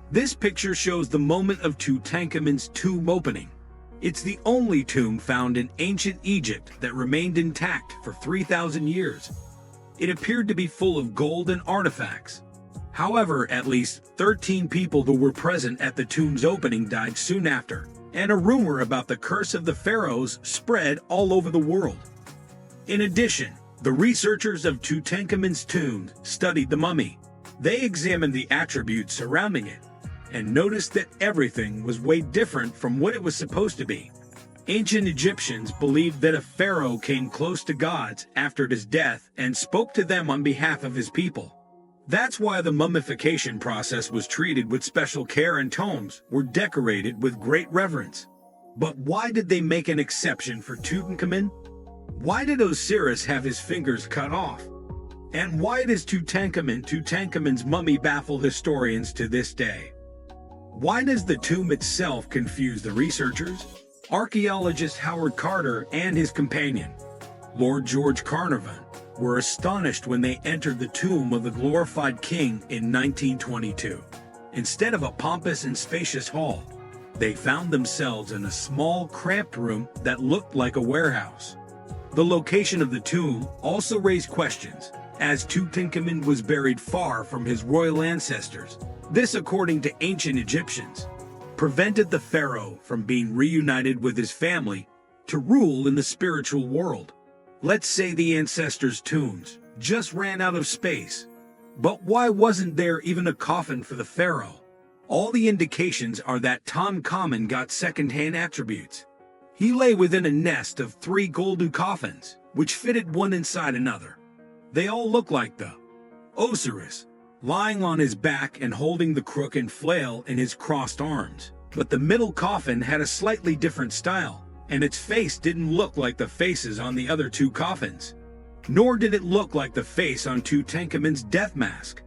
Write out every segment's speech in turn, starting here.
This picture shows the moment of Tutankhamun's tomb opening. It's the only tomb found in ancient Egypt that remained intact for 3,000 years. It appeared to be full of gold and artifacts. However, at least 13 people who were present at the tomb's opening died soon after, and a rumor about the curse of the pharaohs spread all over the world. In addition, the researchers of Tutankhamun's tomb studied the mummy. They examined the attributes surrounding it, and noticed that everything was way different from what it was supposed to be. Ancient Egyptians believed that a pharaoh came close to gods after his death and spoke to them on behalf of his people. That's why the mummification process was treated with special care and tombs were decorated with great reverence. But why did they make an exception for Tutankhamun? Why did Osiris have his fingers cut off? And why does Tutankhamun's mummy baffle historians to this day? Why does the tomb itself confuse the researchers? Archaeologist Howard Carter and his companion, Lord George Carnarvon, were astonished when they entered the tomb of the glorified king in 1922. Instead of a pompous and spacious hall, they found themselves in a small, cramped room that looked like a warehouse. The location of the tomb also raised questions, as Tutankhamun was buried far from his royal ancestors. This, according to ancient Egyptians, prevented the pharaoh from being reunited with his family to rule in the spiritual world. Let's say the ancestors' tombs just ran out of space. But why wasn't there even a coffin for the pharaoh? All the indications are that Tutankhamun got second-hand attributes. He lay within a nest of 3 golden coffins, which fitted one inside another. They all look like the Osiris, lying on his back and holding the crook and flail in his crossed arms. But the middle coffin had a slightly different style, and its face didn't look like the faces on the other 2 coffins. Nor did it look like the face on Tutankhamun's death mask.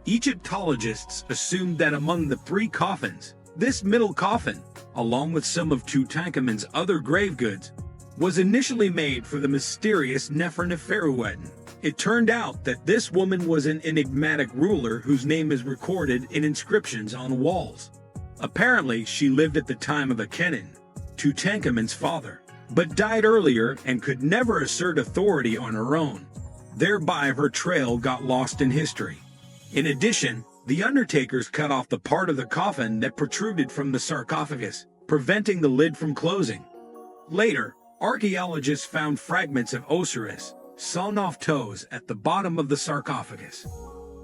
Egyptologists assumed that among the 3 coffins, this middle coffin, along with some of Tutankhamun's other grave goods, was initially made for the mysterious Neferneferuetin. It turned out that this woman was an enigmatic ruler whose name is recorded in inscriptions on walls. Apparently, she lived at the time of Akhenaten, Tutankhamun's father, but died earlier and could never assert authority on her own. Thereby, her trail got lost in history. In addition, the undertakers cut off the part of the coffin that protruded from the sarcophagus, preventing the lid from closing. Later, archaeologists found fragments of Osiris, sawn-off toes at the bottom of the sarcophagus.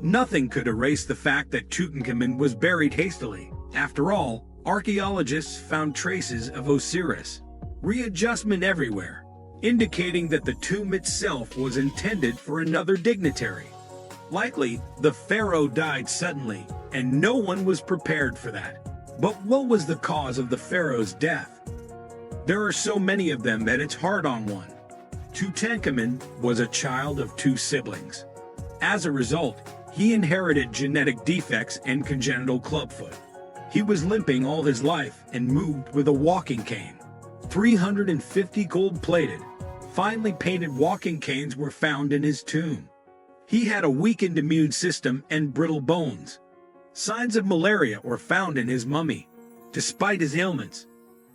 Nothing could erase the fact that Tutankhamun was buried hastily. After all, archaeologists found traces of Osiris readjustment everywhere, indicating that the tomb itself was intended for another dignitary. Likely, the pharaoh died suddenly, and no one was prepared for that. But what was the cause of the pharaoh's death? There are so many of them that it's hard on one. Tutankhamun was a child of 2 siblings. As a result, he inherited genetic defects and congenital clubfoot. He was limping all his life and moved with a walking cane. 350 gold-plated, finely painted walking canes were found in his tomb. He had a weakened immune system and brittle bones. Signs of malaria were found in his mummy. Despite his ailments,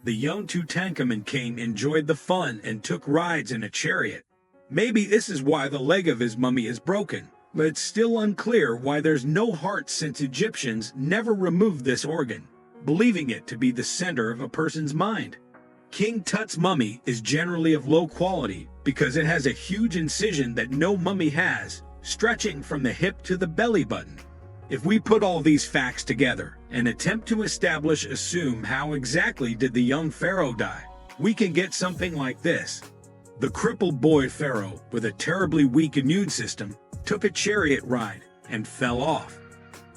the young Tutankhamun king enjoyed the fun and took rides in a chariot. Maybe this is why the leg of his mummy is broken, but it's still unclear why there's no heart since Egyptians never removed this organ, believing it to be the center of a person's mind. King Tut's mummy is generally of low quality because it has a huge incision that no mummy has, stretching from the hip to the belly button. If we put all these facts together and attempt to assume how exactly did the young pharaoh die, we can get something like this. The crippled boy pharaoh, with a terribly weak immune system, took a chariot ride and fell off.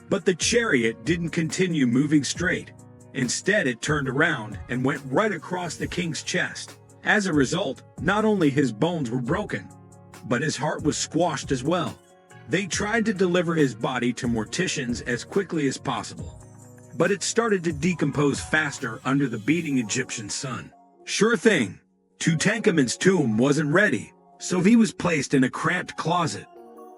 But the chariot didn't continue moving straight. Instead, it turned around and went right across the king's chest. As a result, not only his bones were broken, but his heart was squashed as well. They tried to deliver his body to morticians as quickly as possible, but it started to decompose faster under the beating Egyptian sun. Sure thing, Tutankhamun's tomb wasn't ready, so he was placed in a cramped closet.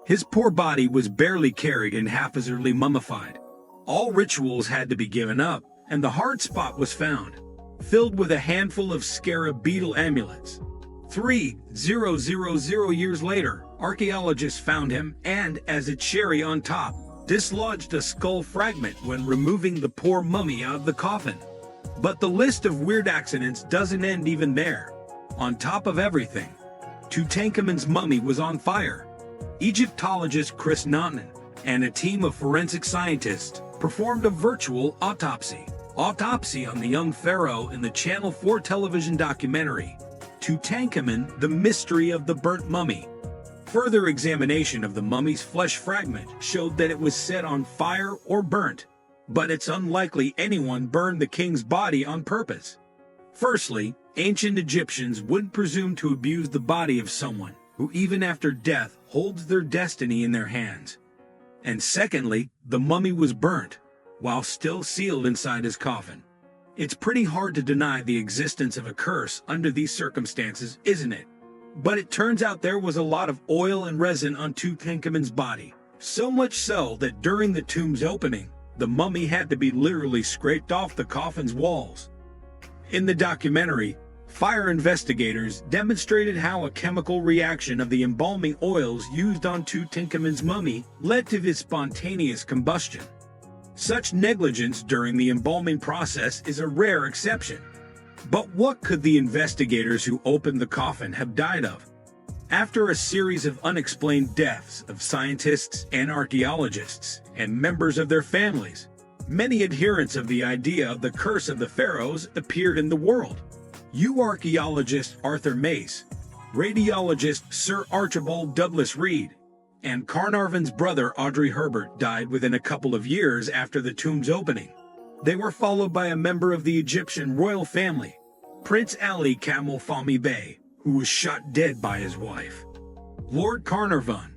His poor body was barely carried and haphazardly mummified. All rituals had to be given up, and the hard spot was found, filled with a handful of scarab beetle amulets. 3,000 years later, archaeologists found him and, as a cherry on top, dislodged a skull fragment when removing the poor mummy out of the coffin. But the list of weird accidents doesn't end even there. On top of everything, Tutankhamun's mummy was on fire. Egyptologist Chris Naughton and a team of forensic scientists performed a virtual autopsy on the young pharaoh in the Channel 4 television documentary, Tutankhamun: The Mystery of the Burnt Mummy. Further examination of the mummy's flesh fragment showed that it was set on fire or burnt, but it's unlikely anyone burned the king's body on purpose. Firstly, ancient Egyptians wouldn't presume to abuse the body of someone who, even after death, holds their destiny in their hands. And secondly, the mummy was burnt, while still sealed inside his coffin. It's pretty hard to deny the existence of a curse under these circumstances, isn't it? But it turns out there was a lot of oil and resin on Tutankhamun's body, so much so that during the tomb's opening, the mummy had to be literally scraped off the coffin's walls. In the documentary, fire investigators demonstrated how a chemical reaction of the embalming oils used on Tutankhamun's mummy led to his spontaneous combustion. Such negligence during the embalming process is a rare exception. But what could the investigators who opened the coffin have died of? After a series of unexplained deaths of scientists and archaeologists and members of their families, many adherents of the idea of the curse of the pharaohs appeared in the world. Archaeologist Arthur Mace, radiologist Sir Archibald Douglas Reed, and Carnarvon's brother Audrey Herbert died within a couple of years after the tomb's opening. They were followed by a member of the Egyptian royal family, Prince Ali Camel Fahmy Bey, who was shot dead by his wife. Lord Carnarvon,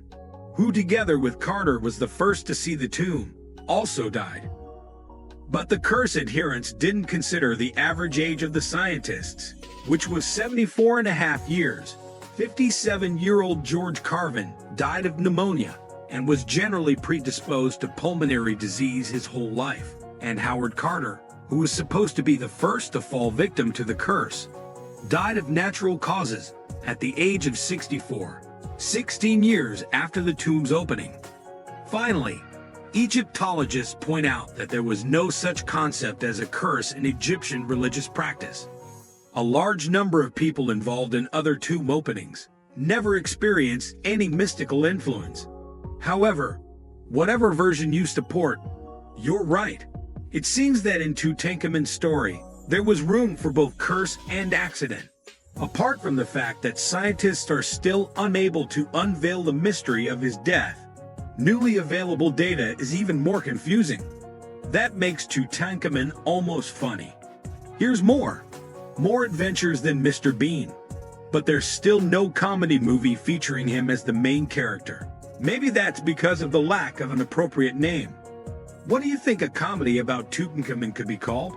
who together with Carter was the first to see the tomb, also died. But the curse adherents didn't consider the average age of the scientists, which was 74.5 years. 57-year-old George Carvin died of pneumonia and was generally predisposed to pulmonary disease his whole life, and Howard Carter, who was supposed to be the first to fall victim to the curse, died of natural causes at the age of 64, 16 years after the tomb's opening. Finally, Egyptologists point out that there was no such concept as a curse in Egyptian religious practice. A large number of people involved in other tomb openings never experienced any mystical influence. However, whatever version you support, you're right. It seems that in Tutankhamun's story, there was room for both curse and accident. Apart from the fact that scientists are still unable to unveil the mystery of his death, newly available data is even more confusing. That makes Tutankhamun almost funny. Here's more adventures than Mr. Bean. But there's still no comedy movie featuring him as the main character. Maybe that's because of the lack of an appropriate name. What do you think a comedy about Tutankhamun could be called?